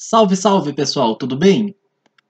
Salve, salve pessoal, tudo bem?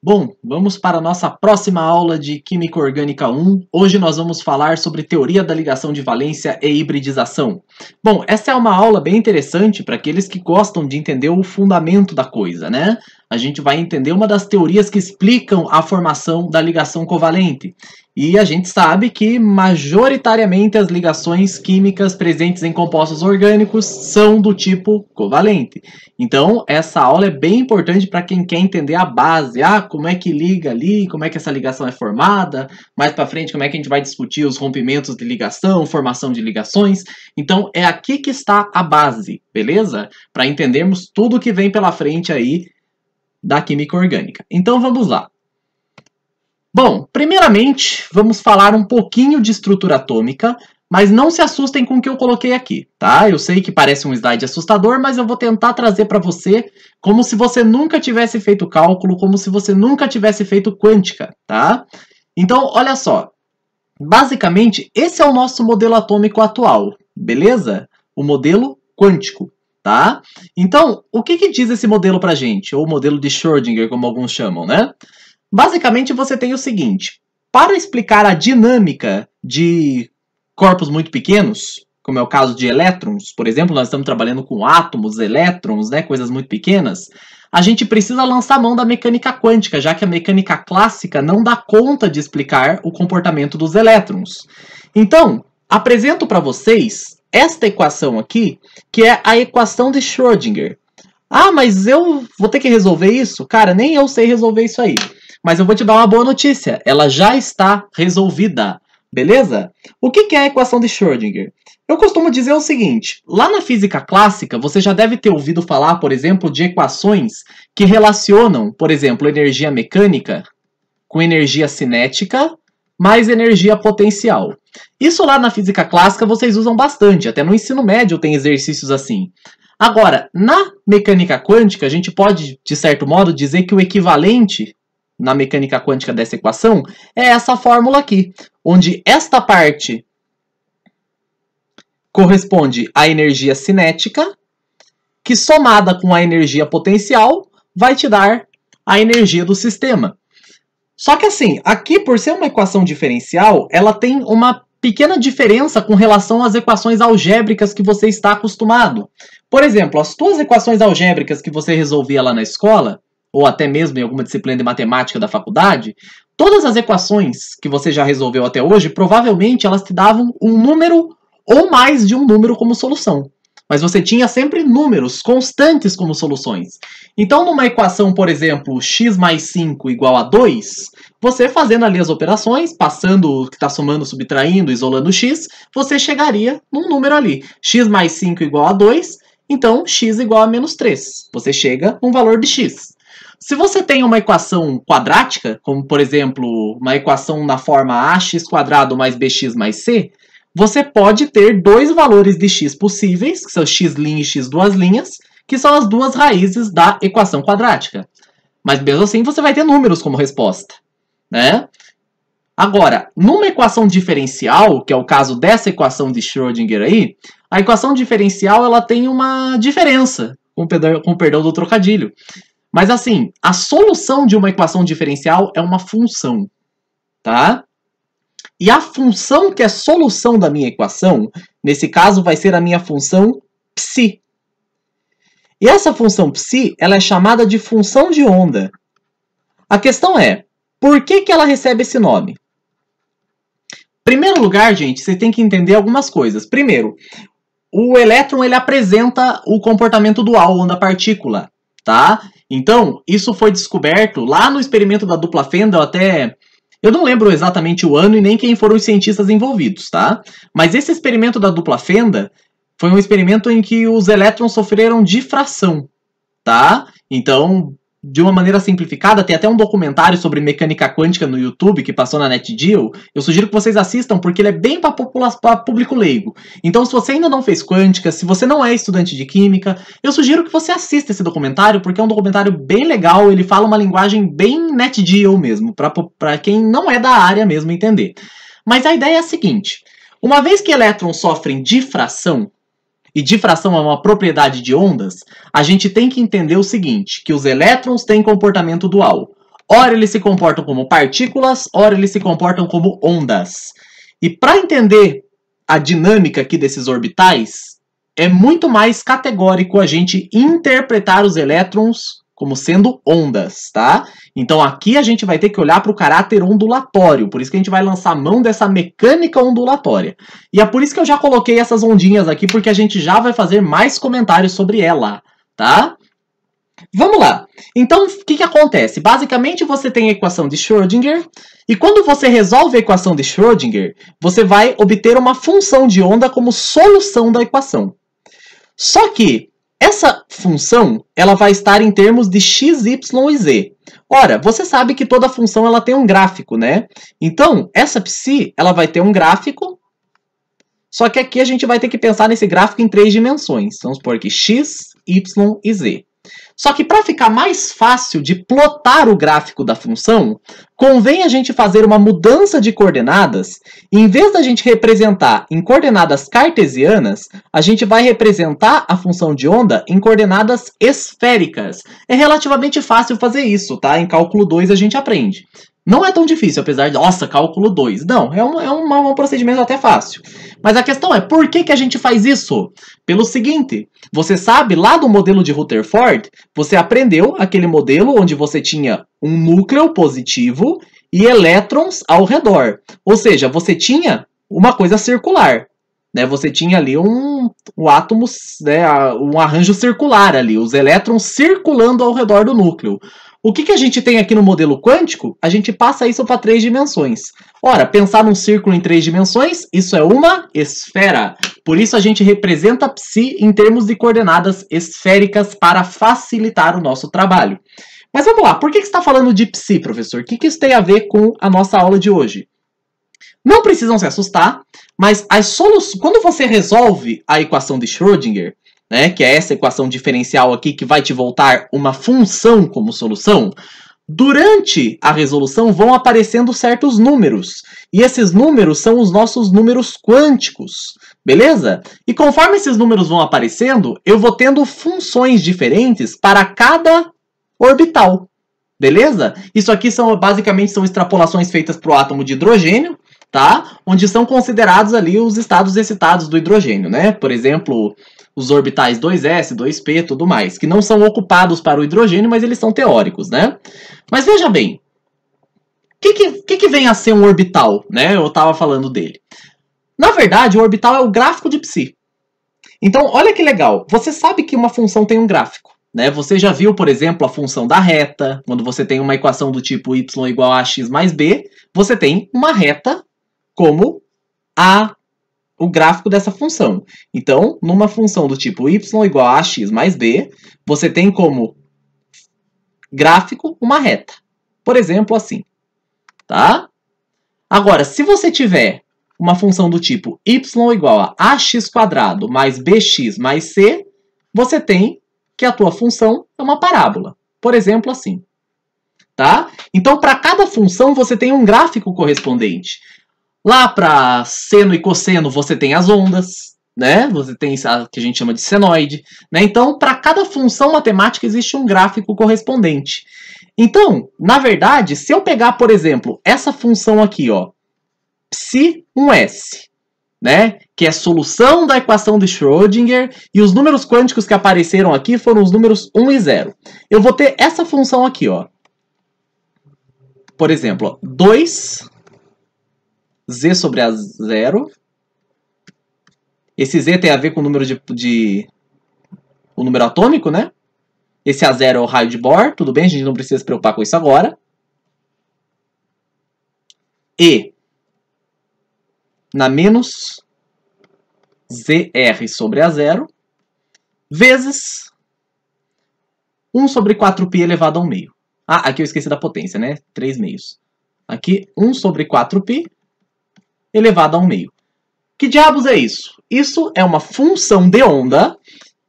Bom, vamos para a nossa próxima aula de Química Orgânica 1. Hoje nós vamos falar sobre teoria da ligação de valência e hibridização. Bom, essa é uma aula bem interessante para aqueles que gostam de entender o fundamento da coisa, né? A gente vai entender uma das teorias que explicam a formação da ligação covalente. E a gente sabe que, majoritariamente, as ligações químicas presentes em compostos orgânicos são do tipo covalente. Então, essa aula é bem importante para quem quer entender a base. Como é que liga ali, como é que essa ligação é formada. Mais para frente, como é que a gente vai discutir os rompimentos de ligação, formação de ligações. Então, é aqui que está a base, beleza? Para entendermos tudo que vem pela frente aí da química orgânica. Então, vamos lá. Bom, primeiramente, vamos falar um pouquinho de estrutura atômica, mas não se assustem com o que eu coloquei aqui, tá? Eu sei que parece um slide assustador, mas eu vou tentar trazer para você como se você nunca tivesse feito cálculo, como se você nunca tivesse feito quântica, tá? Então, olha só. Basicamente, esse é o nosso modelo atômico atual, beleza? O modelo quântico, tá? Então, o que diz esse modelo pra gente? Ou o modelo de Schrödinger, como alguns chamam, né? Basicamente, você tem o seguinte. Para explicar a dinâmica de corpos muito pequenos, como é o caso de elétrons, por exemplo, nós estamos trabalhando com átomos, elétrons, né, coisas muito pequenas, a gente precisa lançar a mão da mecânica quântica, já que a mecânica clássica não dá conta de explicar o comportamento dos elétrons. Então, apresento para vocês esta equação aqui, que é a equação de Schrödinger. Mas eu vou ter que resolver isso? Cara, nem eu sei resolver isso aí. Mas eu vou te dar uma boa notícia, ela já está resolvida, beleza? O que é a equação de Schrödinger? Eu costumo dizer o seguinte, lá na física clássica você já deve ter ouvido falar, por exemplo, de equações que relacionam, por exemplo, energia mecânica com energia cinética mais energia potencial. Isso lá na física clássica vocês usam bastante, até no ensino médio tem exercícios assim. Agora, na mecânica quântica, a gente pode, de certo modo, dizer que o equivalente na mecânica quântica dessa equação é essa fórmula aqui, onde esta parte corresponde à energia cinética, que somada com a energia potencial vai te dar a energia do sistema. Só que assim, aqui por ser uma equação diferencial, ela tem uma pequena diferença com relação às equações algébricas que você está acostumado. Por exemplo, as tuas equações algébricas que você resolvia lá na escola, ou até mesmo em alguma disciplina de matemática da faculdade, todas as equações que você já resolveu até hoje, provavelmente elas te davam um número ou mais de um número como solução. Mas você tinha sempre números constantes como soluções. Então, numa equação, por exemplo, x mais 5 igual a 2, você fazendo ali as operações, passando o que está somando, subtraindo, isolando x, você chegaria num número ali. X mais 5 igual a 2, então x igual a menos 3. Você chega num valor de x. Se você tem uma equação quadrática, como por exemplo, uma equação na forma ax² mais bx mais c, você pode ter dois valores de x possíveis, que são x' e x duas linhas, que são as duas raízes da equação quadrática. Mas mesmo assim você vai ter números como resposta, né? Agora, numa equação diferencial, que é o caso dessa equação de Schrödinger aí, a equação diferencial ela tem uma diferença, com o perdão do trocadilho. Mas assim, a solução de uma equação diferencial é uma função, tá? E a função que é solução da minha equação, nesse caso vai ser a minha função psi. E essa função psi, ela é chamada de função de onda. A questão é, por que ela recebe esse nome? Em primeiro lugar, gente, você tem que entender algumas coisas. Primeiro, o elétron ele apresenta o comportamento dual, onda partícula, tá? Então, isso foi descoberto lá no experimento da dupla Fendel até... Eu não lembro exatamente o ano e nem quem foram os cientistas envolvidos, tá? Mas esse experimento da dupla Fendel foi um experimento em que os elétrons sofreram difração, tá? Então, de uma maneira simplificada, tem até um documentário sobre mecânica quântica no YouTube que passou na NetGeo. Eu sugiro que vocês assistam porque ele é bem para público leigo. Então, se você ainda não fez quântica, se você não é estudante de química, eu sugiro que você assista esse documentário porque é um documentário bem legal, ele fala uma linguagem bem NetGeo mesmo, para quem não é da área mesmo entender. Mas a ideia é a seguinte, uma vez que elétrons sofrem difração, e difração é uma propriedade de ondas, a gente tem que entender o seguinte, que os elétrons têm comportamento dual. Ora eles se comportam como partículas, ora eles se comportam como ondas. E para entender a dinâmica aqui desses orbitais, é muito mais categórico a gente interpretar os elétrons como sendo ondas, tá? Então aqui a gente vai ter que olhar para o caráter ondulatório, por isso que a gente vai lançar mão dessa mecânica ondulatória. E é por isso que eu já coloquei essas ondinhas aqui, porque a gente já vai fazer mais comentários sobre ela, tá? Vamos lá. Então, o que acontece? Basicamente, você tem a equação de Schrödinger, e quando você resolve a equação de Schrödinger, você vai obter uma função de onda como solução da equação. Só que essa função ela vai estar em termos de x, y e z. Ora, você sabe que toda função ela tem um gráfico, né? Então, essa psi ela vai ter um gráfico, só que aqui a gente vai ter que pensar nesse gráfico em 3 dimensões. Vamos supor aqui x, y e z. Só que para ficar mais fácil de plotar o gráfico da função, convém a gente fazer uma mudança de coordenadas. E em vez da gente representar em coordenadas cartesianas, a gente vai representar a função de onda em coordenadas esféricas. É relativamente fácil fazer isso, tá? Em cálculo 2 a gente aprende. Não é tão difícil, apesar de, nossa, cálculo 2. Não, é um procedimento até fácil. Mas a questão é, por que a gente faz isso? Pelo seguinte, você sabe, lá do modelo de Rutherford, você aprendeu aquele modelo onde você tinha um núcleo positivo e elétrons ao redor. Ou seja, você tinha uma coisa circular. Né? Você tinha ali um átomo, né, um arranjo circular ali, os elétrons circulando ao redor do núcleo. O que a gente tem aqui no modelo quântico? A gente passa isso para 3 dimensões. Ora, pensar num círculo em 3 dimensões, isso é uma esfera. Por isso a gente representa psi em termos de coordenadas esféricas para facilitar o nosso trabalho. Mas vamos lá, por que você está falando de psi, professor? O que isso tem a ver com a nossa aula de hoje? Não precisam se assustar, mas quando você resolve a equação de Schrödinger, né, que é essa equação diferencial aqui que vai te voltar uma função como solução, durante a resolução vão aparecendo certos números. E esses números são os nossos números quânticos, beleza? E conforme esses números vão aparecendo, eu vou tendo funções diferentes para cada orbital, beleza? Isso aqui basicamente são extrapolações feitas para o átomo de hidrogênio, tá? Onde são considerados ali os estados excitados do hidrogênio, né? Por exemplo, os orbitais 2s, 2p, tudo mais, que não são ocupados para o hidrogênio, mas eles são teóricos, né? Mas veja bem, o que vem a ser um orbital, né? Eu estava falando dele. Na verdade, o orbital é o gráfico de psi. Então, olha que legal, você sabe que uma função tem um gráfico, né? Você já viu, por exemplo, a função da reta, quando você tem uma equação do tipo y igual a x mais b, você tem uma reta como o gráfico dessa função. Então, numa função do tipo y igual a x mais b, você tem como gráfico uma reta. Por exemplo, assim. Tá? Agora, se você tiver uma função do tipo y igual a ax² mais bx mais c, você tem que a tua função é uma parábola. Por exemplo, assim. Tá? Então, para cada função, você tem um gráfico correspondente. Lá para seno e cosseno você tem as ondas, né? Você tem a que a gente chama de senoide, né? Então, para cada função matemática existe um gráfico correspondente. Então, na verdade, se eu pegar, por exemplo, essa função aqui, ó, psi1s, né? Que é a solução da equação de Schrödinger, e os números quânticos que apareceram aqui foram os números 1 e 0. Eu vou ter essa função aqui, ó. Por exemplo, ó, 2 z sobre a 0. Esse z tem a ver com o número o número atômico, né? Esse A0 é o raio de Bohr. Tudo bem, a gente não precisa se preocupar com isso agora. E na menos ZR sobre A0 vezes 1 sobre 4π elevado ao meio. Ah, aqui eu esqueci da potência, né? 3 meios. Aqui, 1 sobre 4π elevado ao meio. Que diabos é isso? Isso é uma função de onda,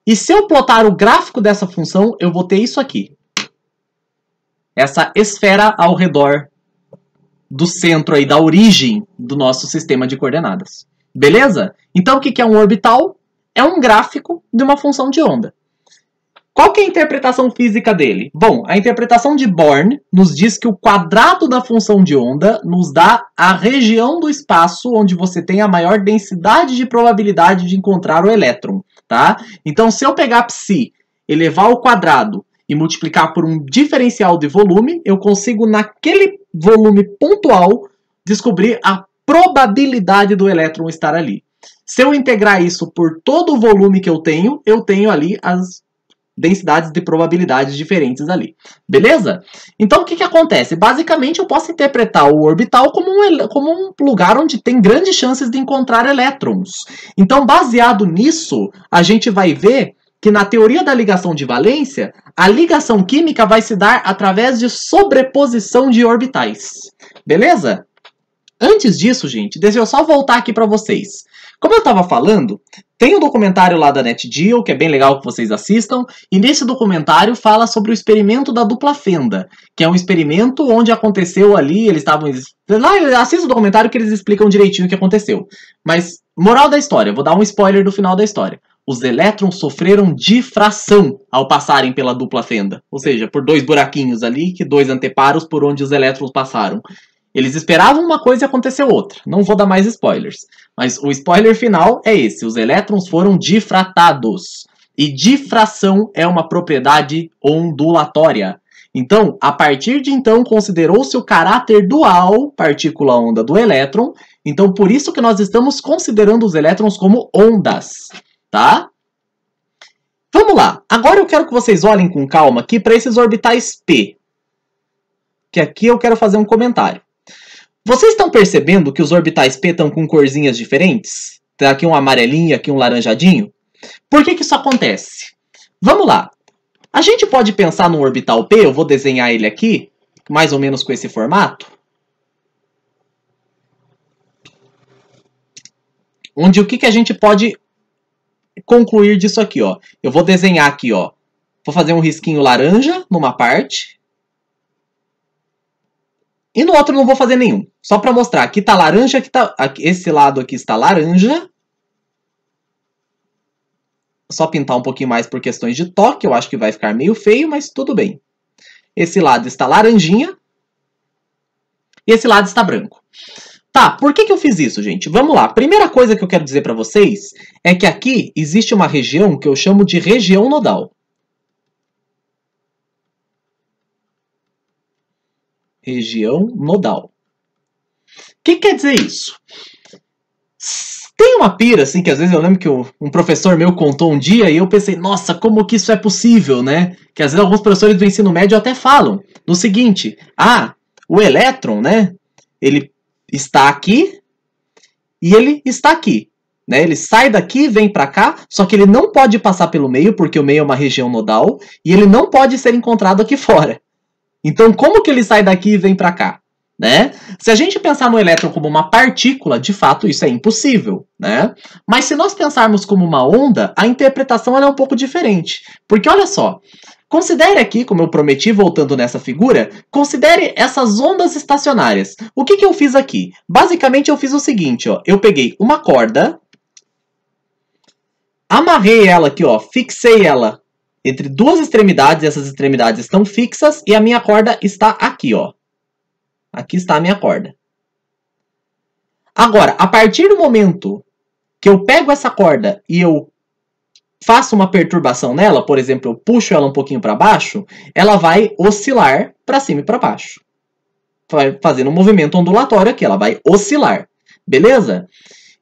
e se eu plotar o gráfico dessa função, eu vou ter isso aqui. Essa esfera ao redor do centro aí, da origem do nosso sistema de coordenadas. Beleza? Então, o que é um orbital? é um gráfico de uma função de onda. Qual que é a interpretação física dele? Bom, a interpretação de Born nos diz que o quadrado da função de onda nos dá a região do espaço onde você tem a maior densidade de probabilidade de encontrar o elétron, tá? Então, se eu pegar psi, elevar ao quadrado e multiplicar por um diferencial de volume, eu consigo, naquele volume pontual, descobrir a probabilidade do elétron estar ali. Se eu integrar isso por todo o volume que eu tenho ali as densidades de probabilidades diferentes ali. Beleza? Então, o que acontece? Basicamente, eu posso interpretar o orbital como um lugar onde tem grandes chances de encontrar elétrons. Então, baseado nisso, a gente vai ver que na teoria da ligação de valência, a ligação química vai se dar através de sobreposição de orbitais. Beleza? Antes disso, gente, deixa eu só voltar aqui para vocês. Como eu estava falando, tem um documentário lá da NetGeo, que é bem legal que vocês assistam, e nesse documentário fala sobre o experimento da dupla fenda, que é um experimento onde aconteceu ali, eles estavam... Lá, assista o documentário que eles explicam direitinho o que aconteceu. Mas, moral da história, vou dar um spoiler do final da história. Os elétrons sofreram difração ao passarem pela dupla fenda, ou seja, por 2 buraquinhos ali, que 2 anteparos por onde os elétrons passaram. Eles esperavam uma coisa e aconteceu outra. Não vou dar mais spoilers. Mas o spoiler final é esse. Os elétrons foram difratados. E difração é uma propriedade ondulatória. Então, a partir de então, considerou-se o caráter dual, partícula-onda do elétron. Então, por isso que nós estamos considerando os elétrons como ondas. Tá? Vamos lá. Agora eu quero que vocês olhem com calma aqui para esses orbitais P. Que aqui eu quero fazer um comentário. Vocês estão percebendo que os orbitais P estão com corzinhas diferentes? Tem aqui um amarelinho, aqui um laranjadinho. Por que isso acontece? Vamos lá. A gente pode pensar no orbital P, eu vou desenhar ele aqui, mais ou menos com esse formato. Onde o que a gente pode concluir disso aqui, ó? Eu vou desenhar aqui, ó. Vou fazer um risquinho laranja numa parte. E no outro eu não vou fazer nenhum. Só para mostrar. Aqui está laranja, esse lado aqui está laranja. Só pintar um pouquinho mais por questões de toque. Eu acho que vai ficar meio feio, mas tudo bem. Esse lado está laranjinha. E esse lado está branco. Tá, por que eu fiz isso, gente? Vamos lá. Primeira coisa que eu quero dizer para vocês é que aqui existe uma região que eu chamo de região nodal. Região nodal. O que quer dizer isso? Tem uma pira, assim, que às vezes eu lembro que um professor meu contou um dia e eu pensei, nossa, como que isso é possível, né? Que às vezes alguns professores do ensino médio até falam no seguinte, o elétron, né, ele está aqui e ele está aqui, né? Ele sai daqui, vem para cá, só que ele não pode passar pelo meio, porque o meio é uma região nodal, e ele não pode ser encontrado aqui fora. Então, como que ele sai daqui e vem para cá? Né? Se a gente pensar no elétron como uma partícula, de fato isso é impossível, né? Mas se nós pensarmos como uma onda, a interpretação é um pouco diferente. Porque olha só, considere aqui, como eu prometi, voltando nessa figura, considere essas ondas estacionárias. O que eu fiz aqui? Basicamente eu fiz o seguinte, ó, eu peguei uma corda, amarrei ela aqui, ó, fixei ela entre 2 extremidades, essas extremidades estão fixas e a minha corda está aqui, ó. Aqui está a minha corda. Agora, a partir do momento que eu pego essa corda e eu faço uma perturbação nela, por exemplo, eu puxo ela um pouquinho para baixo, ela vai oscilar para cima e para baixo. Vai fazendo um movimento ondulatório aqui, ela vai oscilar. Beleza?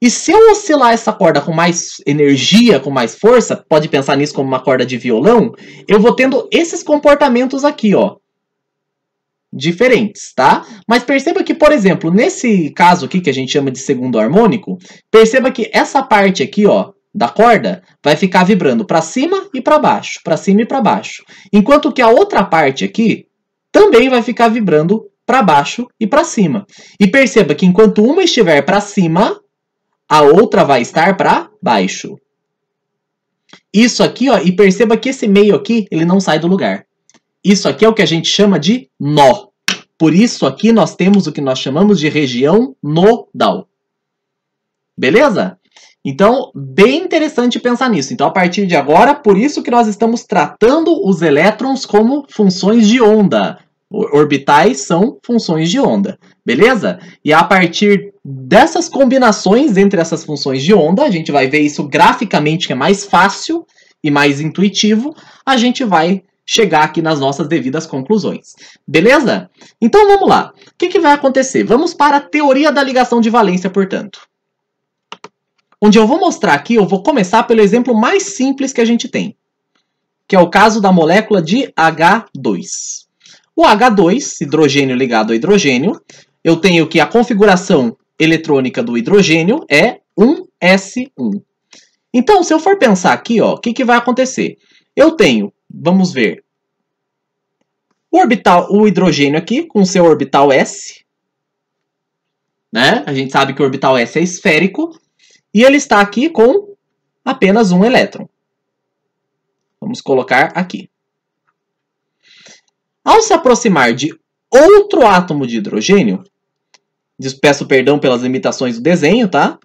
E se eu oscilar essa corda com mais energia, com mais força, pode pensar nisso como uma corda de violão, eu vou tendo esses comportamentos aqui, ó, diferentes, tá? Mas perceba que, por exemplo, nesse caso aqui, que a gente chama de segundo harmônico, perceba que essa parte aqui, ó, da corda, vai ficar vibrando para cima e para baixo, para cima e para baixo. Enquanto que a outra parte aqui também vai ficar vibrando para baixo e para cima. E perceba que enquanto uma estiver para cima, a outra vai estar para baixo. Isso aqui, ó, e perceba que esse meio aqui, ele não sai do lugar. Isso aqui é o que a gente chama de nó. Por isso aqui nós temos o que nós chamamos de região nodal. Beleza? Então, bem interessante pensar nisso. Então, a partir de agora, por isso que nós estamos tratando os elétrons como funções de onda. Orbitais são funções de onda, beleza? E a partir dessas combinações entre essas funções de onda, a gente vai ver isso graficamente, que é mais fácil e mais intuitivo, a gente vai chegar aqui nas nossas devidas conclusões, beleza? Então vamos lá, o que vai acontecer? Vamos para a teoria da ligação de valência, portanto. Onde eu vou mostrar aqui, eu vou começar pelo exemplo mais simples que a gente tem, que é o caso da molécula de H2. O H2, hidrogênio ligado a hidrogênio, eu tenho que a configuração eletrônica do hidrogênio é 1s1. Então, se eu for pensar aqui, ó, o que vai acontecer? Eu tenho, vamos ver, o hidrogênio aqui com seu orbital s, né? A gente sabe que o orbital s é esférico, e ele está aqui com apenas um elétron. Vamos colocar aqui. Ao se aproximar de outro átomo de hidrogênio, peço perdão pelas limitações do desenho, tá?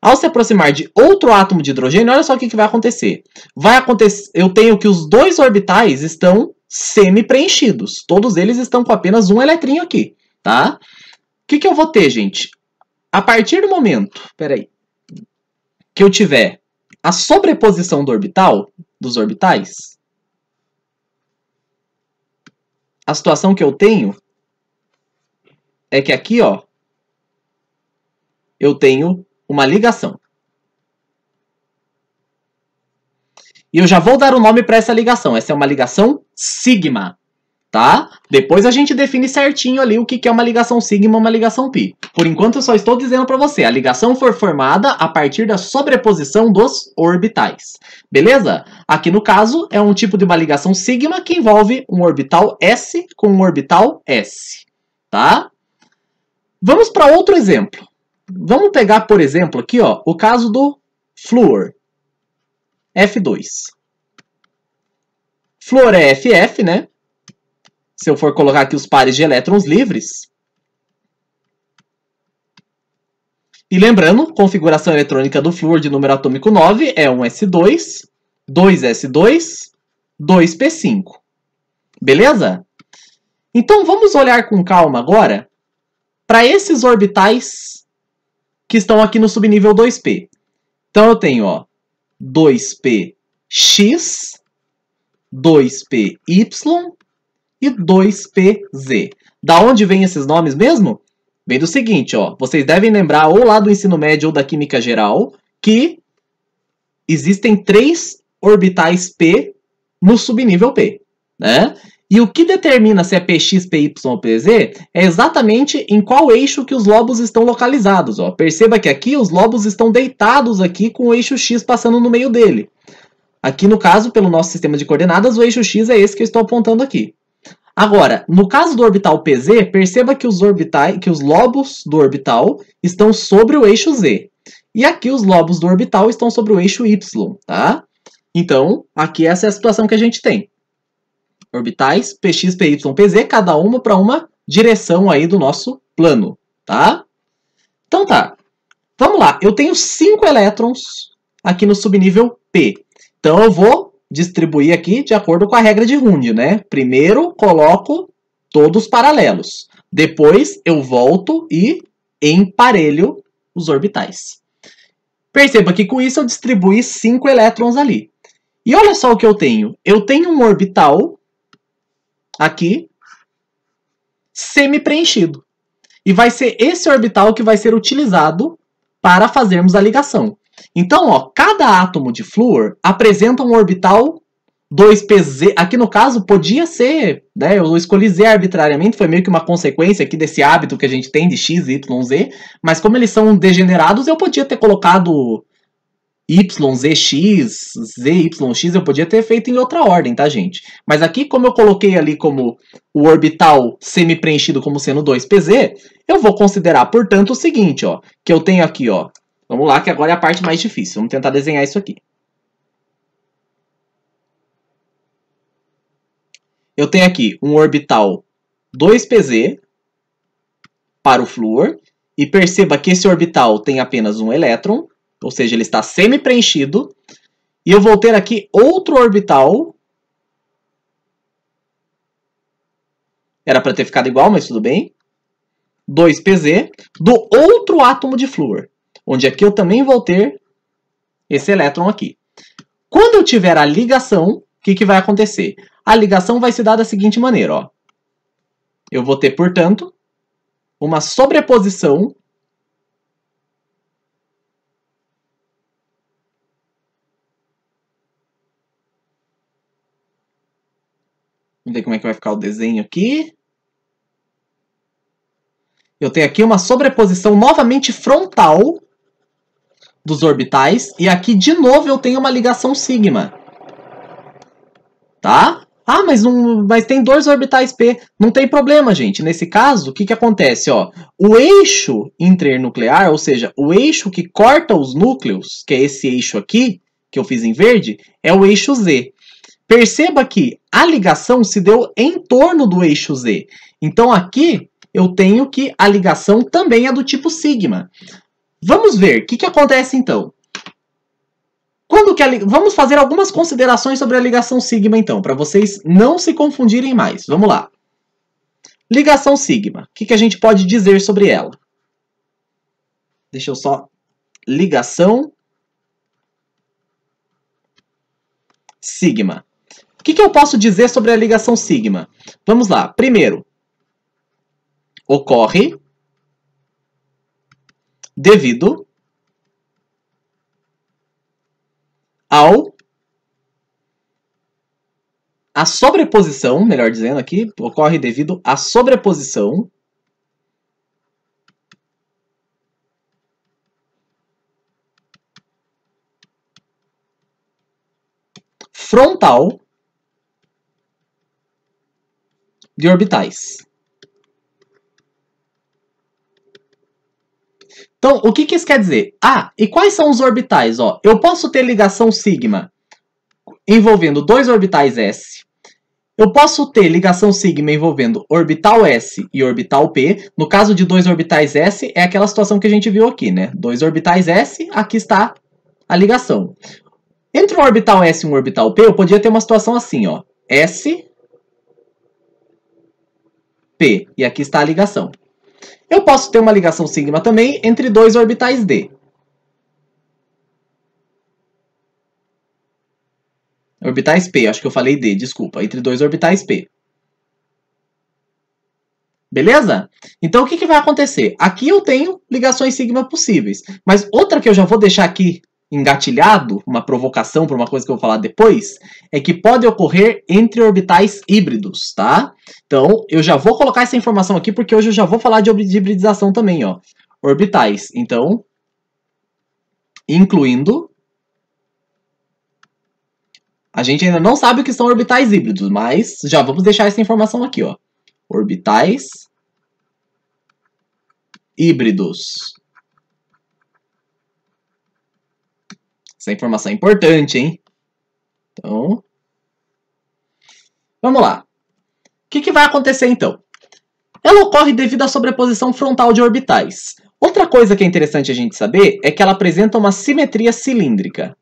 Ao se aproximar de outro átomo de hidrogênio, olha só o que vai acontecer. Eu tenho que os dois orbitais estão semi-preenchidos. Todos eles estão com apenas um eletrinho aqui, tá? O que eu vou ter, gente? A partir do momento, que eu tiver a sobreposição dos orbitais, a situação que eu tenho é que aqui, ó, eu tenho uma ligação. E eu já vou dar o nome para essa ligação. Essa é uma ligação sigma, tá? Depois a gente define certinho ali o que é uma ligação sigma e uma ligação pi. Por enquanto eu só estou dizendo para você, a ligação foi formada a partir da sobreposição dos orbitais. Beleza? Aqui no caso é um tipo de uma ligação sigma que envolve um orbital s com um orbital s, tá? Vamos para outro exemplo. Vamos pegar, por exemplo, aqui, ó, o caso do flúor, F2. Flúor é FF, né? Se eu for colocar aqui os pares de elétrons livres. E lembrando, configuração eletrônica do flúor de número atômico 9 é 1s2, 2s2, 2p5. Beleza? Então vamos olhar com calma agora para esses orbitais que estão aqui no subnível 2p. Então eu tenho, ó, 2px, 2py e 2pz. Da onde vêm esses nomes mesmo? Vem do seguinte, ó, vocês devem lembrar ou lá do ensino médio ou da química geral que existem 3 orbitais p no subnível p, né? E o que determina se é px, py ou pz é exatamente em qual eixo que os lobos estão localizados, ó. Perceba que aqui os lobos estão deitados aqui com o eixo x passando no meio dele. Aqui no caso, pelo nosso sistema de coordenadas, o eixo x é esse que eu estou apontando aqui. Agora, no caso do orbital PZ, perceba que os lobos do orbital estão sobre o eixo Z. E aqui os lobos do orbital estão sobre o eixo Y, tá? Então, aqui essa é a situação que a gente tem. Orbitais Px, Py, Pz, cada uma para uma direção aí do nosso plano, tá? Então tá. Vamos lá, eu tenho 5 elétrons aqui no subnível P. Então eu vou distribuir aqui de acordo com a regra de Hund, né? Primeiro coloco todos paralelos. Depois eu volto e emparelho os orbitais. Perceba que com isso eu distribuí 5 elétrons ali. E olha só o que eu tenho. Eu tenho um orbital aqui semi-preenchido. E vai ser esse orbital que vai ser utilizado para fazermos a ligação. Então, ó, cada átomo de flúor apresenta um orbital 2pz. Aqui no caso podia ser, né, eu escolhi Z arbitrariamente, foi meio que uma consequência aqui desse hábito que a gente tem de x, y, z, mas como eles são degenerados, eu podia ter colocado y, z, x, z, y, x, eu podia ter feito em outra ordem, tá, gente? Mas aqui, como eu coloquei ali como o orbital semi-preenchido como sendo 2pz, eu vou considerar, portanto, o seguinte, ó, que eu tenho aqui, ó, vamos lá, que agora é a parte mais difícil. Vamos tentar desenhar isso aqui. Eu tenho aqui um orbital 2pz para o flúor. E perceba que esse orbital tem apenas um elétron. ou seja, ele está semi-preenchido, e eu vou ter aqui outro orbital. Era para ter ficado igual, mas tudo bem. 2pz do outro átomo de flúor, onde aqui eu também vou ter esse elétron aqui. Quando eu tiver a ligação, o que vai acontecer? A ligação vai se dar da seguinte maneira, ó. Eu vou ter, portanto, uma sobreposição vamos ver como é que vai ficar o desenho aqui. Eu tenho aqui uma sobreposição novamente frontal dos orbitais. E aqui, de novo, eu tenho uma ligação sigma. Tá? Ah, mas tem dois orbitais P. Não tem problema, gente. Nesse caso, o que acontece? Ó, o eixo internuclear, ou seja, o eixo que corta os núcleos, que é esse eixo aqui, que eu fiz em verde, é o eixo Z. Perceba que a ligação se deu em torno do eixo Z. Então, aqui, eu tenho que a ligação também é do tipo sigma. Vamos ver o que acontece, então. Vamos fazer algumas considerações sobre a ligação sigma, então, para vocês não se confundirem mais. Vamos lá. Ligação sigma. O que a gente pode dizer sobre ela? Deixa eu só... Ligação sigma. O que eu posso dizer sobre a ligação sigma? Vamos lá. Primeiro, ocorre devido a sobreposição, melhor dizendo aqui, ocorre devido à sobreposição frontal de orbitais. Então, o que isso quer dizer? Ah, e quais são os orbitais? Ó, eu posso ter ligação sigma envolvendo dois orbitais S. Eu posso ter ligação sigma envolvendo orbital S e orbital P. No caso de dois orbitais S, é aquela situação que a gente viu aqui, né? Dois orbitais S, aqui está a ligação. Entre um orbital S e um orbital P, eu podia ter uma situação assim, ó. S, P. E aqui está a ligação. Eu posso ter uma ligação sigma também entre dois orbitais D. Orbitais P, acho que eu falei D, desculpa. Entre dois orbitais P. Beleza? Então, o que vai acontecer? Aqui eu tenho ligações sigma possíveis. Mas outra que eu já vou deixar aqui engatilhado, uma provocação para uma coisa que eu vou falar depois, é que pode ocorrer entre orbitais híbridos, tá? Então, eu já vou colocar essa informação aqui, porque hoje eu já vou falar de hibridização também, ó. Orbitais, então, incluindo... A gente ainda não sabe o que são orbitais híbridos, mas já vamos deixar essa informação aqui, ó. Orbitais híbridos. Essa informação é importante, hein? Então, vamos lá. O que vai acontecer, então? Ela ocorre devido à sobreposição frontal de orbitais. Outra coisa que é interessante a gente saber é que ela apresenta uma simetria cilíndrica.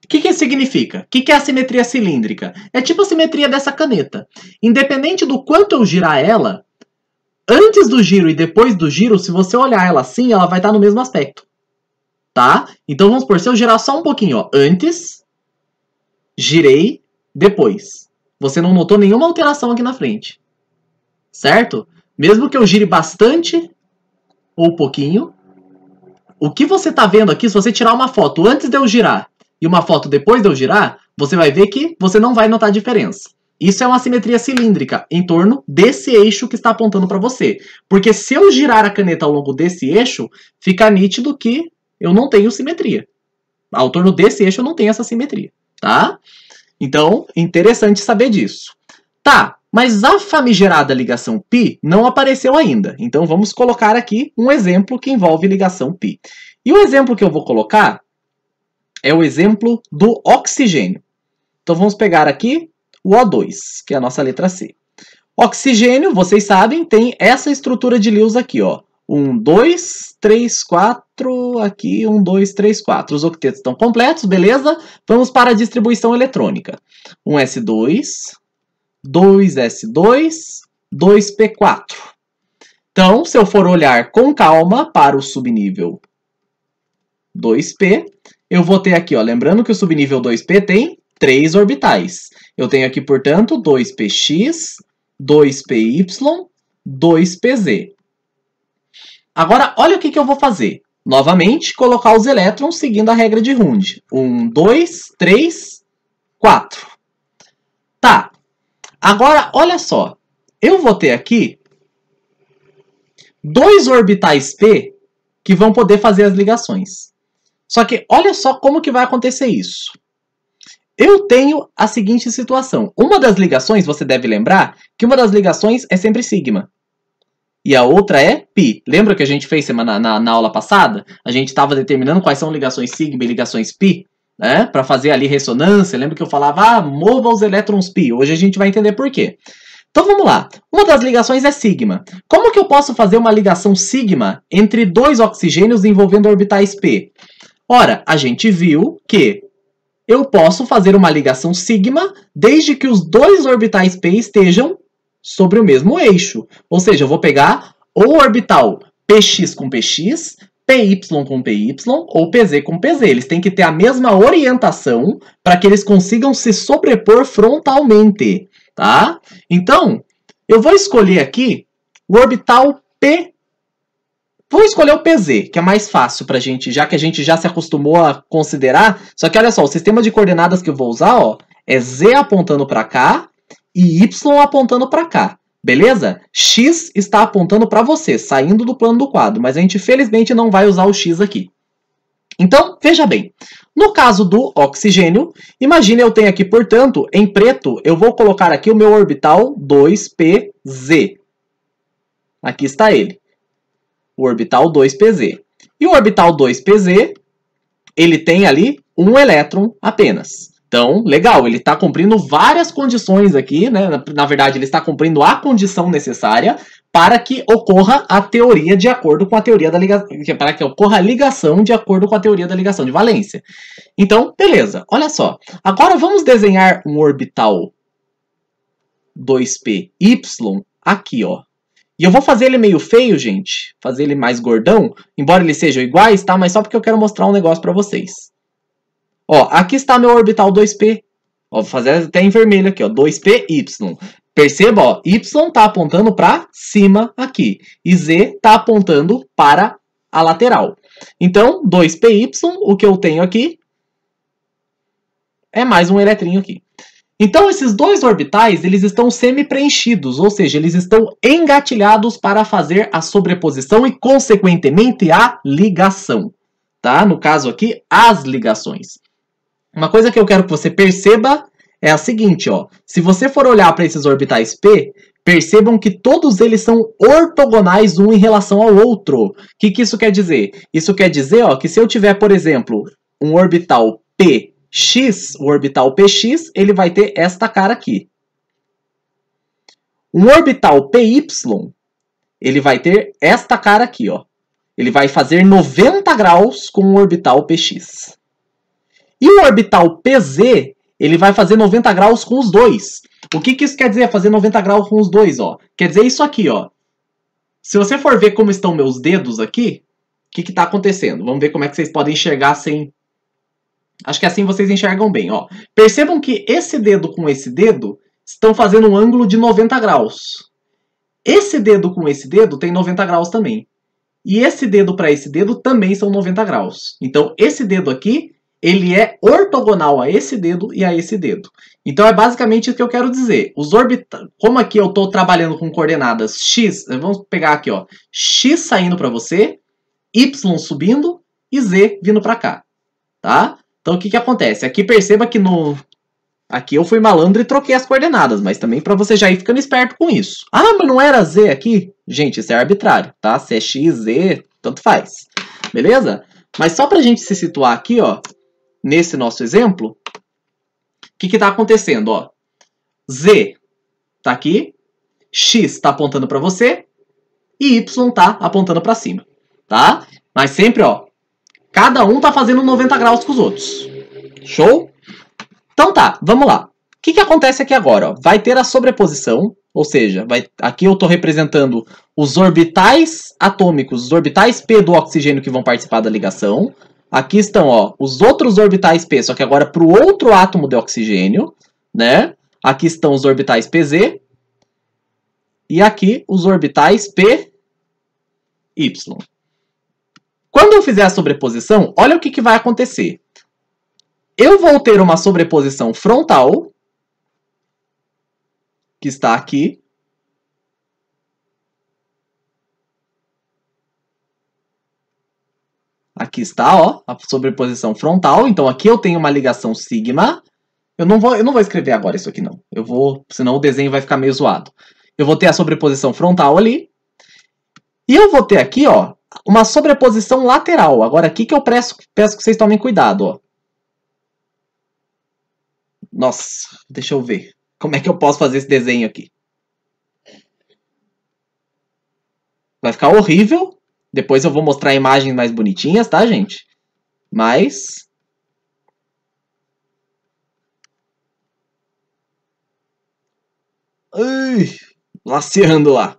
O que isso significa? O que é a simetria cilíndrica? É tipo a simetria dessa caneta. Independente do quanto eu girar ela, antes do giro e depois do giro, se você olhar ela assim, ela vai estar no mesmo aspecto. Tá? Então vamos supor, se eu girar só um pouquinho, ó, antes, girei, depois. Você não notou nenhuma alteração aqui na frente. Certo? Mesmo que eu gire bastante ou pouquinho, o que você está vendo aqui, se você tirar uma foto antes de eu girar e uma foto depois de eu girar, você vai ver que você não vai notar diferença. Isso é uma simetria cilíndrica em torno desse eixo que está apontando para você. Porque se eu girar a caneta ao longo desse eixo, fica nítido que eu não tenho simetria. Ao torno desse eixo eu não tenho essa simetria, tá? Então, interessante saber disso. Tá, mas a famigerada ligação π não apareceu ainda. Então, vamos colocar aqui um exemplo que envolve ligação π. E o exemplo que eu vou colocar é o exemplo do oxigênio. Então, vamos pegar aqui o O2, que é a nossa letra C. Oxigênio, vocês sabem, tem essa estrutura de Lewis aqui, ó. 1, 2, 3, 4, aqui 1, 2, 3, 4. Os octetos estão completos, beleza? Vamos para a distribuição eletrônica. 1s2, 2s2, 2p4. Então, se eu for olhar com calma para o subnível 2p, eu vou ter aqui, ó, lembrando que o subnível 2p tem 3 orbitais. Eu tenho aqui, portanto, 2px, 2py, 2pz. Agora, olha o que eu vou fazer. Novamente, colocar os elétrons seguindo a regra de Hund. 1, 2, 3, 4. Tá. Agora, olha só. Eu vou ter aqui 2 orbitais p que vão poder fazer as ligações. Só que olha só como que vai acontecer isso. Eu tenho a seguinte situação. Uma das ligações, você deve lembrar, que uma das ligações é sempre sigma. E a outra é π. Lembra que a gente fez na aula passada? A gente estava determinando quais são ligações sigma e ligações π, né? Para fazer ali ressonância. Lembra que eu falava, mova os elétrons π. Hoje a gente vai entender por quê. Então vamos lá. Uma das ligações é sigma. Como que eu posso fazer uma ligação sigma entre 2 oxigênios envolvendo orbitais p? Ora, a gente viu que eu posso fazer uma ligação sigma desde que os 2 orbitais p estejam sobre o mesmo eixo. Ou seja, eu vou pegar ou o orbital px com px, py com py ou pz com pz. Eles têm que ter a mesma orientação para que eles consigam se sobrepor frontalmente, tá? Então, eu vou escolher aqui o orbital p. Vou escolher o pz, que é mais fácil pra gente, já que a gente já se acostumou a considerar. Só que olha só, o sistema de coordenadas que eu vou usar, ó, é z apontando para cá e y apontando para cá, beleza? X está apontando para você, saindo do plano do quadro, mas a gente felizmente não vai usar o x aqui. Então, veja bem, no caso do oxigênio, imagine eu tenho aqui, portanto, em preto, eu vou colocar aqui o meu orbital 2pz. Aqui está ele. O orbital 2pz. E o orbital 2pz, ele tem ali um elétron apenas. Então, legal, ele está cumprindo várias condições aqui, né? Na verdade, ele está cumprindo a condição necessária para que ocorra a teoria de acordo com a teoria da ligação, para que ocorra a ligação de acordo com a teoria da ligação de valência. Então, beleza, olha só. Agora vamos desenhar um orbital 2py aqui, ó. E eu vou fazer ele meio feio, gente. Fazer ele mais gordão. Embora eles sejam iguais, tá? Mas só porque eu quero mostrar um negócio pra vocês. Ó, aqui está meu orbital 2p. Ó, vou fazer até em vermelho aqui, ó. 2py. Perceba, ó. Y tá apontando pra cima aqui. E Z tá apontando para a lateral. Então, 2py, o que eu tenho aqui é mais um eletrinho aqui. Então, esses 2 orbitais, eles estão semi-preenchidos, ou seja, eles estão engatilhados para fazer a sobreposição e, consequentemente, a ligação. Tá? No caso aqui, as ligações. Uma coisa que eu quero que você perceba é a seguinte, ó. Se você for olhar para esses orbitais P, percebam que todos eles são ortogonais um em relação ao outro. O que isso quer dizer? Isso quer dizer, ó, que se eu tiver, por exemplo, um orbital P, X, o orbital px, ele vai ter esta cara aqui. Um orbital py, ele vai ter esta cara aqui, ó. Ele vai fazer 90 graus com o orbital px. E o orbital pz, ele vai fazer 90 graus com os dois. O que isso quer dizer, fazer 90 graus com os dois, ó? Quer dizer isso aqui, ó. Se você for ver como estão meus dedos aqui, o que está acontecendo? Vamos ver como é que vocês podem enxergar sem... Acho que assim vocês enxergam bem, ó. Percebam que esse dedo com esse dedo estão fazendo um ângulo de 90 graus. Esse dedo com esse dedo tem 90 graus também. E esse dedo para esse dedo também são 90 graus. Então, esse dedo aqui, ele é ortogonal a esse dedo e a esse dedo. Então, é basicamente isso que eu quero dizer. Os orbitais, como aqui eu estou trabalhando com coordenadas x, vamos pegar aqui, ó. X saindo para você, y subindo e z vindo para cá, tá? Então, o que acontece? Aqui perceba que aqui eu fui malandro e troquei as coordenadas, mas também para você já ir ficando esperto com isso. Ah, mas não era z aqui? Gente, isso é arbitrário, tá? Se é x, z, tanto faz. Beleza? Mas só para a gente se situar aqui, ó, nesse nosso exemplo, o que está acontecendo, ó? Z tá aqui, X está apontando para você e Y está apontando para cima, tá? Mas sempre, ó, cada um tá fazendo 90 graus com os outros. Show? Então tá, vamos lá. O que acontece aqui agora? Ó? Vai ter a sobreposição, ou seja, aqui eu estou representando os orbitais atômicos, os orbitais P do oxigênio que vão participar da ligação. Aqui estão, ó, os outros orbitais P, só que agora para o outro átomo de oxigênio, né? Aqui estão os orbitais PZ. E aqui os orbitais PY. Quando eu fizer a sobreposição, olha o que vai acontecer. Eu vou ter uma sobreposição frontal, que está aqui. Aqui está, ó, a sobreposição frontal. Então aqui eu tenho uma ligação sigma. Eu não vou escrever agora isso aqui, não. Senão o desenho vai ficar meio zoado. Eu vou ter a sobreposição frontal ali. E eu vou ter aqui, ó, uma sobreposição lateral. Agora aqui que eu peço que vocês tomem cuidado, ó. Nossa, deixa eu ver. Como é que eu posso fazer esse desenho aqui? Vai ficar horrível. Depois eu vou mostrar imagens mais bonitinhas, tá, gente? Mas... Ai, laceando lá.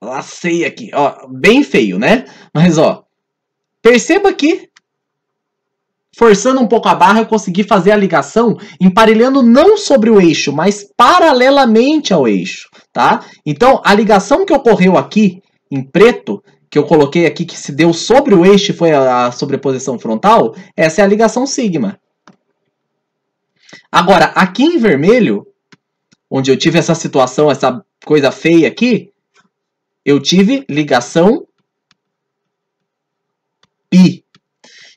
Lacei aqui. Ó, bem feio, né? Mas, ó, perceba que, forçando um pouco a barra, eu consegui fazer a ligação emparelhando não sobre o eixo, mas paralelamente ao eixo, tá? Então, a ligação que ocorreu aqui, em preto, que eu coloquei aqui, que se deu sobre o eixo, foi a sobreposição frontal, essa é a ligação sigma. Agora, aqui em vermelho, onde eu tive essa situação, essa coisa feia aqui, eu tive ligação pi.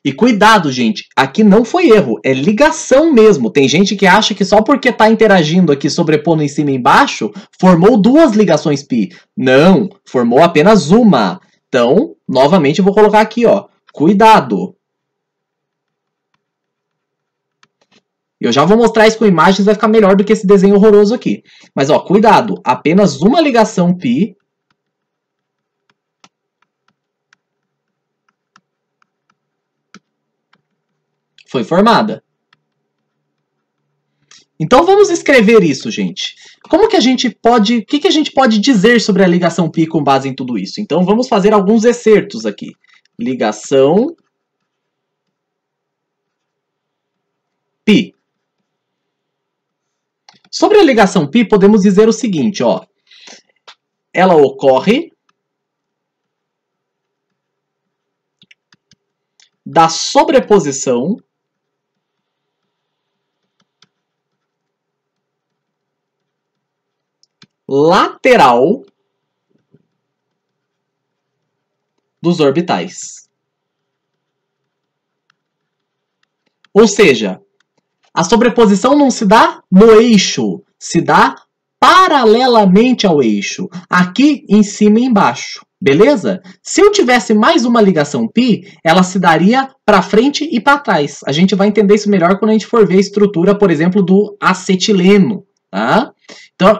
E cuidado, gente, aqui não foi erro, é ligação mesmo. Tem gente que acha que só porque está interagindo aqui, sobrepondo em cima e embaixo, formou duas ligações pi. Não, formou apenas uma. Então, novamente eu vou colocar aqui, ó, cuidado. Eu já vou mostrar isso com imagens, vai ficar melhor do que esse desenho horroroso aqui. Mas, ó, cuidado, apenas uma ligação pi foi formada. Então vamos escrever isso, gente. Como que a gente pode, o que a gente pode dizer sobre a ligação pi com base em tudo isso? Então vamos fazer alguns excertos aqui. Ligação pi. Sobre a ligação pi, podemos dizer o seguinte, ó. Ela ocorre da sobreposição lateral dos orbitais. Ou seja, a sobreposição não se dá no eixo, se dá paralelamente ao eixo, aqui em cima e embaixo, beleza? Se eu tivesse mais uma ligação pi, ela se daria para frente e para trás. A gente vai entender isso melhor quando a gente for ver a estrutura, por exemplo, do acetileno, tá? Então,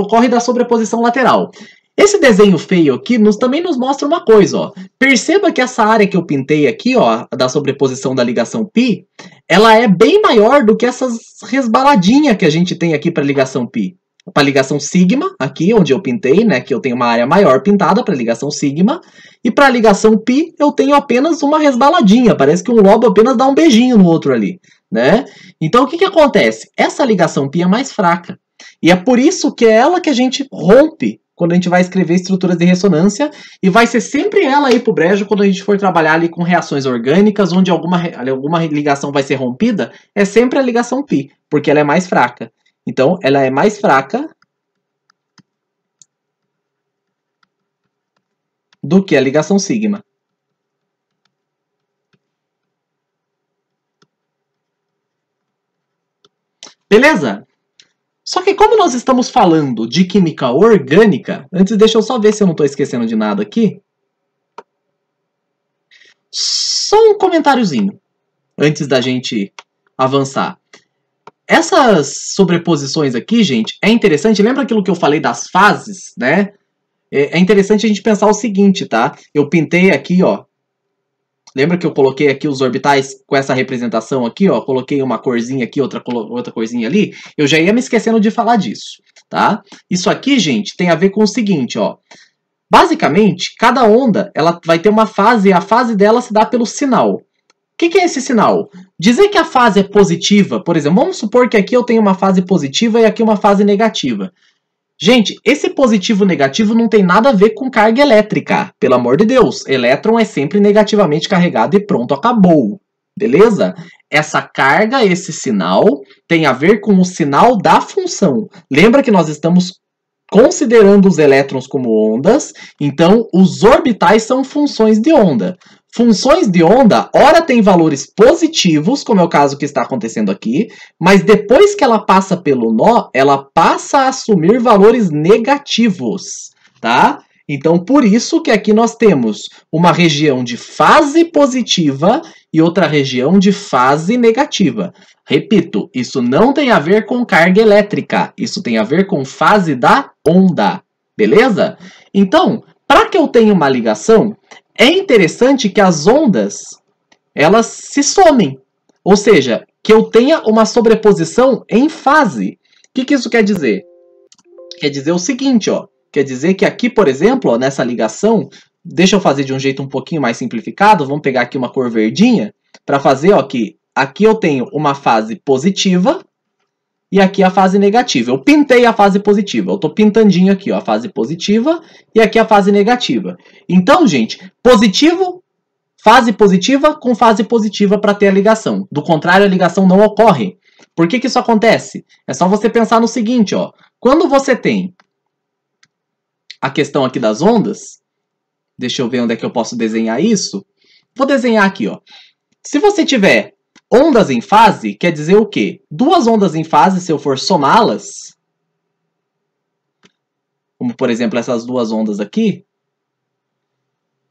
ocorre da sobreposição lateral. Esse desenho feio aqui também nos mostra uma coisa, ó. Perceba que essa área que eu pintei aqui, ó, da sobreposição da ligação pi, ela é bem maior do que essas resbaladinhas que a gente tem aqui para ligação pi. Para ligação sigma, aqui onde eu pintei, né, que eu tenho uma área maior pintada para ligação sigma, e para ligação pi eu tenho apenas uma resbaladinha, parece que um lobo apenas dá um beijinho no outro ali, né? Então o que acontece? Essa ligação pi é mais fraca, e é por isso que é ela que a gente rompe quando a gente vai escrever estruturas de ressonância, e vai ser sempre ela aí pro brejo quando a gente for trabalhar ali com reações orgânicas, onde alguma ligação vai ser rompida, é sempre a ligação pi, porque ela é mais fraca. Então, ela é mais fraca do que a ligação sigma. Beleza? Só que como nós estamos falando de química orgânica, antes deixa eu só ver se eu não estou esquecendo de nada aqui. Só um comentáriozinho, antes da gente avançar. essas sobreposições aqui, gente, é interessante. Lembra aquilo que eu falei das fases, né? É interessante a gente pensar o seguinte, tá? Eu pintei aqui, ó. Lembra que eu coloquei aqui os orbitais com essa representação aqui, ó? Coloquei uma corzinha aqui, outra corzinha ali. Eu já ia me esquecendo de falar disso, tá? Isso aqui, gente, tem a ver com o seguinte, ó. Basicamente, cada onda, ela vai ter uma fase e a fase dela se dá pelo sinal. O que é esse sinal? Dizer que a fase é positiva, por exemplo, vamos supor que aqui eu tenho uma fase positiva e aqui uma fase negativa. Gente, esse positivo e negativo não tem nada a ver com carga elétrica. Pelo amor de Deus, elétron é sempre negativamente carregado e pronto, acabou. Beleza? Essa carga, esse sinal, tem a ver com o sinal da função. Lembra que nós estamos considerando os elétrons como ondas, então os orbitais são funções de onda. Funções de onda, ora tem valores positivos, como é o caso que está acontecendo aqui, mas depois que ela passa pelo nó, ela passa a assumir valores negativos, tá? Então, por isso que aqui nós temos uma região de fase positiva e outra região de fase negativa. Repito, isso não tem a ver com carga elétrica, isso tem a ver com fase da onda, beleza? Então, para que eu tenha uma ligação, é interessante que as ondas, elas se somem. Ou seja, que eu tenha uma sobreposição em fase. O que isso quer dizer? Quer dizer o seguinte, ó. Quer dizer que aqui, por exemplo, ó, nessa ligação, deixa eu fazer de um jeito um pouquinho mais simplificado. Vamos pegar aqui uma cor verdinha para fazer, ó, que aqui eu tenho uma fase positiva e aqui a fase negativa. Eu pintei a fase positiva. Eu estou pintandinho aqui, ó, a fase positiva e aqui a fase negativa. Então, gente, positivo, fase positiva com fase positiva para ter a ligação. Do contrário, a ligação não ocorre. Por que isso acontece? É só você pensar no seguinte, ó. Quando você tem a questão aqui das ondas, deixa eu ver onde é que eu posso desenhar isso. Vou desenhar aqui, ó. Se você tiver ondas em fase, quer dizer o quê? Duas ondas em fase, se eu for somá-las, como por exemplo essas duas ondas aqui,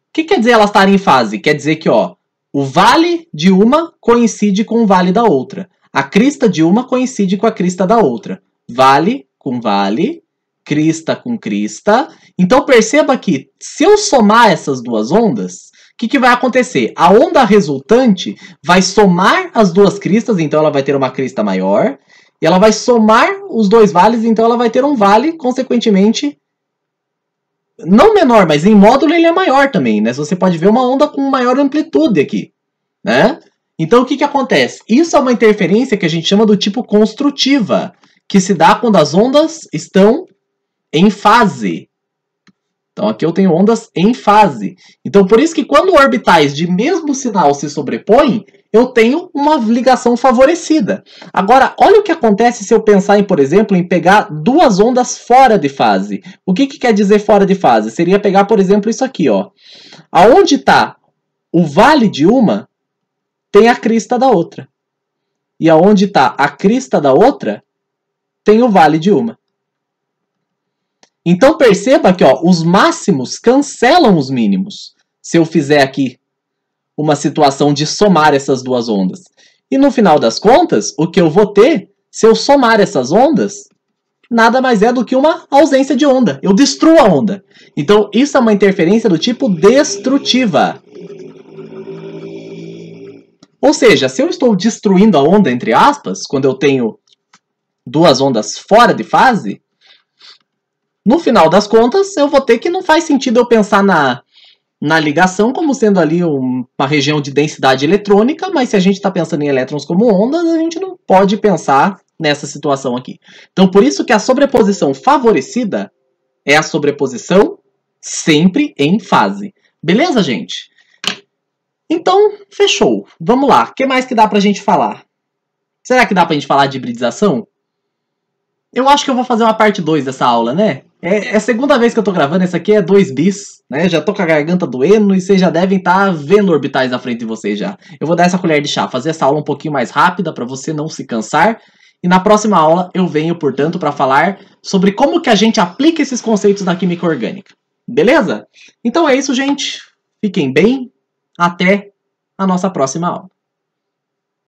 o que quer dizer elas estarem em fase? Quer dizer que, ó, o vale de uma coincide com o vale da outra. A crista de uma coincide com a crista da outra. Vale com vale, crista com crista. Então perceba que se eu somar essas duas ondas, o que vai acontecer? A onda resultante vai somar as duas cristas, então ela vai ter uma crista maior. E ela vai somar os dois vales, então ela vai ter um vale, consequentemente, não menor, mas em módulo ele é maior também, né? Você pode ver uma onda com maior amplitude aqui, né? Então o que acontece? Isso é uma interferência que a gente chama do tipo construtiva, que se dá quando as ondas estão em fase. Então aqui eu tenho ondas em fase. Então por isso que quando orbitais de mesmo sinal se sobrepõem, eu tenho uma ligação favorecida. Agora, olha o que acontece se eu pensar em, por exemplo, em pegar duas ondas fora de fase. O que quer dizer fora de fase? Seria pegar, por exemplo, isso aqui, ó. Aonde está o vale de uma, tem a crista da outra. E aonde está a crista da outra, tem o vale de uma. Então perceba que, ó, os máximos cancelam os mínimos. Se eu fizer aqui uma situação de somar essas duas ondas. E no final das contas, o que eu vou ter, se eu somar essas ondas, nada mais é do que uma ausência de onda. Eu destruo a onda. Então isso é uma interferência do tipo destrutiva. Ou seja, se eu estou destruindo a onda, entre aspas, quando eu tenho duas ondas fora de fase, no final das contas, eu vou ter que não faz sentido eu pensar na ligação como sendo ali uma região de densidade eletrônica, mas se a gente está pensando em elétrons como ondas, a gente não pode pensar nessa situação aqui. Então, por isso que a sobreposição favorecida é a sobreposição sempre em fase. Beleza, gente? Então, fechou. Vamos lá. O que mais que dá pra gente falar? Será que dá pra gente falar de hibridização? Eu acho que eu vou fazer uma parte 2 dessa aula, né? É a segunda vez que eu tô gravando, essa aqui é 2 bis, né? Já tô com a garganta doendo e vocês já devem estar vendo orbitais na frente de vocês já. Eu vou dar essa colher de chá, fazer essa aula um pouquinho mais rápida para você não se cansar. E na próxima aula eu venho, portanto, para falar sobre como que a gente aplica esses conceitos na química orgânica. Beleza? Então é isso, gente. Fiquem bem. Até a nossa próxima aula.